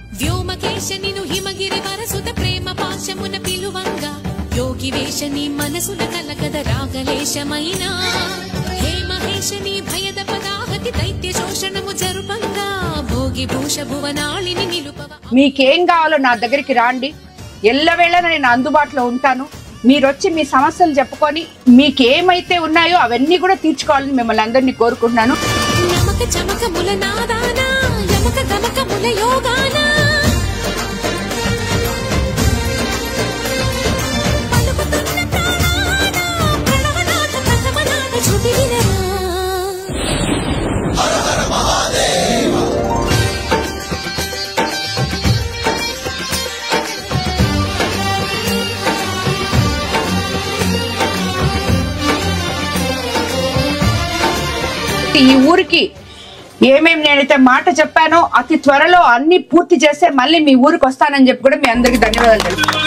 వ్యోమకేశ నిను హిమగిరి వరసుత ప్రేమ పాశమున పిలువంగా యోగి వేషని మనసున కలకద రాగలేశమైన హే మహేశని భయద పదాహతి దైత్య శోషణము జరుపంగా భోగి భూష భువనాళిని నిలుపవ. మీకేం కావాలో నా దగ్గరికి రాండి, ఎల్లవేళ నేను అందుబాటులో ఉంటాను. మీరొచ్చి మీ సమస్యలు చెప్పుకొని మీకేమైతే ఉన్నాయో అవన్నీ కూడా తీర్చుకోవాలని మిమ్మల్ని అందరినీ కోరుకుంటున్నాను. నమక చమకముల నాదాన యమక గమకముల యోగాన పలుకుతున్న ప్రాణాన ప్రణవనాథ ప్రథమనాథ శృతి వినరా. హర హర మహాదేవ. ఈ ఊరికి ఏమేమి నేనైతే మాట చెప్పానో అతి త్వరలో అన్ని పూర్తి చేస్తే మళ్ళీ మీ ఊరికి వస్తానని చెప్పి కూడా మీ అందరికి ధన్యవాదాలు తెలుపుతున్నాను.